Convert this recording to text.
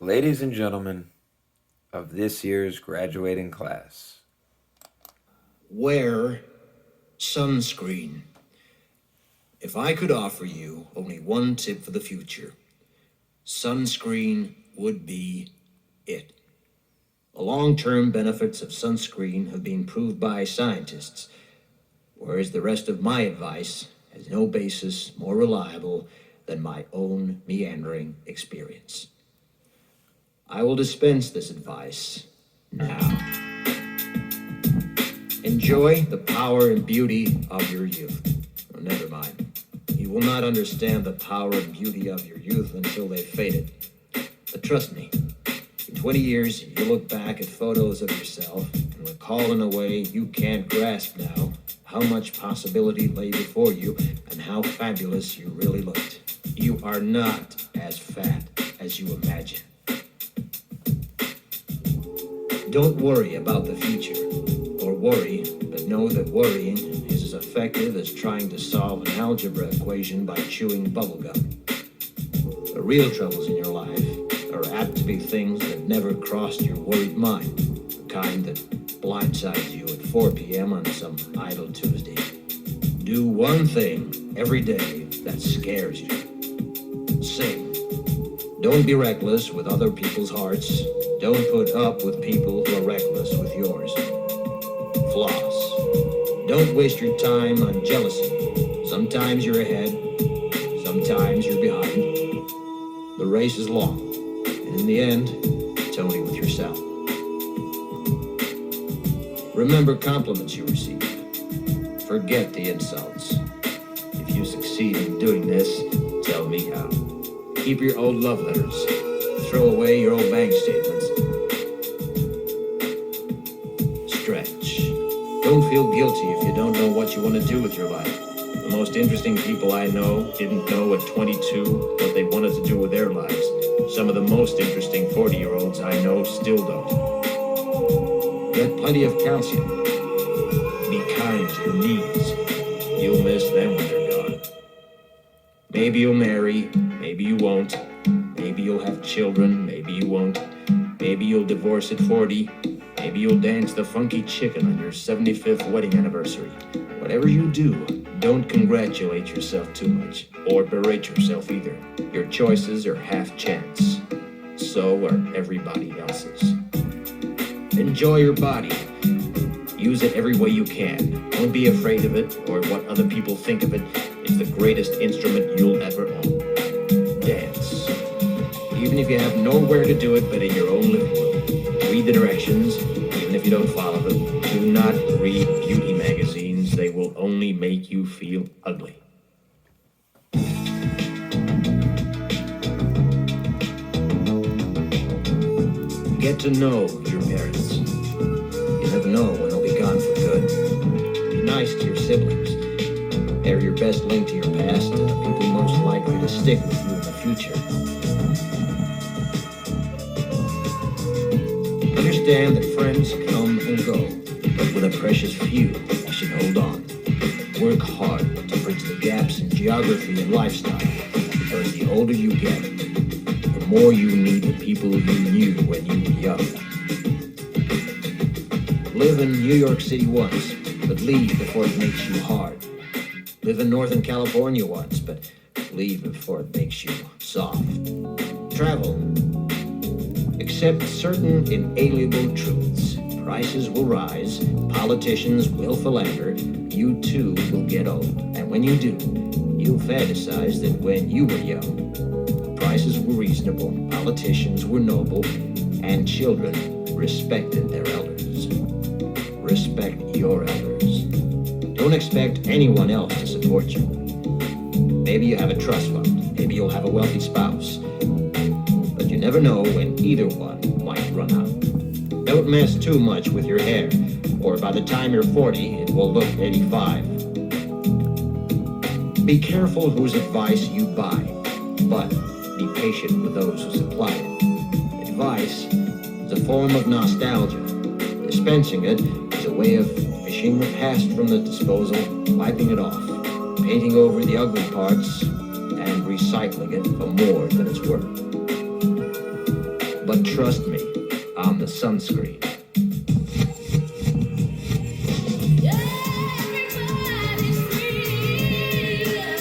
Ladies and gentlemen of this year's graduating class, wear sunscreen. If I could offer you only one tip for the future, sunscreen would be it. The long-term benefits of sunscreen have been proved by scientists, whereas the rest of my advice has no basis more reliable than my own meandering experience. I will dispense this advice now. Enjoy the power and beauty of your youth. Oh, never mind. You will not understand the power and beauty of your youth until they've faded. But trust me, in 20 years, you'll look back at photos of yourself and recall in a way you can't grasp now how much possibility lay before you and how fabulous you really looked. You are not as fat as you imagine. Don't worry about the future, or worry, but know that worrying is as effective as trying to solve an algebra equation by chewing bubblegum. The real troubles in your life are apt to be things that never crossed your worried mind, the kind that blindsides you at 4 p.m. on some idle Tuesday. Do one thing every day that scares you. Sing. Don't be reckless with other people's hearts. Don't put up with people who are reckless with yours. Floss. Don't waste your time on jealousy. Sometimes you're ahead, sometimes you're behind. The race is long, and in the end, it's only with yourself. Remember compliments you receive. Forget the insults. If you succeed in doing this, tell me how. Keep your old love letters. Throw away your old bank statements. Stretch. Don't feel guilty if you don't know what you want to do with your life. The most interesting people I know didn't know at 22 what they wanted to do with their lives. Some of the most interesting 40-year-olds I know still don't. Get plenty of calcium. Be kind to your knees. You'll miss them when they're gone. Maybe you'll marry, maybe you won't. Maybe you'll have children, maybe you won't. Maybe you'll divorce at 40. Maybe you'll dance the funky chicken on your 75th wedding anniversary. Whatever you do, don't congratulate yourself too much, or berate yourself either. Your choices are half chance. So are everybody else's. Enjoy your body. Use it every way you can. Don't be afraid of it, or what other people think of it. It's the greatest instrument you'll ever own. Dance. Even if you have nowhere to do it but in your own living room. Read the directions, even if you don't follow them. Do not read beauty magazines. They will only make you feel ugly. Get to know your parents. You never know when they'll be gone for good. Be nice to your siblings. They're your best link to your past and the people most likely to stick with you in the future. Understand that friends come and go, but with a precious few, you should hold on. Work hard to bridge the gaps in geography and lifestyle, because the older you get, the more you need the people you knew when you were young. Live in New York City once, but leave before it makes you hard. Live in Northern California once, but leave before it makes you soft. Travel. Accept certain inalienable truths. Prices will rise, politicians will philander, you too will get old. And when you do, you'll fantasize that when you were young, prices were reasonable, politicians were noble, and children respected their elders. Respect your elders. Don't expect anyone else to support you. Maybe you have a trust fund, maybe you'll have a wealthy spouse, but you never know when either one might run out. Don't mess too much with your hair, or by the time you're 40, it will look 85. Be careful whose advice you buy, but be patient with those who supply it. Advice is a form of nostalgia. Dispensing it is a way of fishing the past from the disposal, wiping it off, painting over the ugly parts, and recycling it for more than it's worth. But trust me, I'm the sunscreen.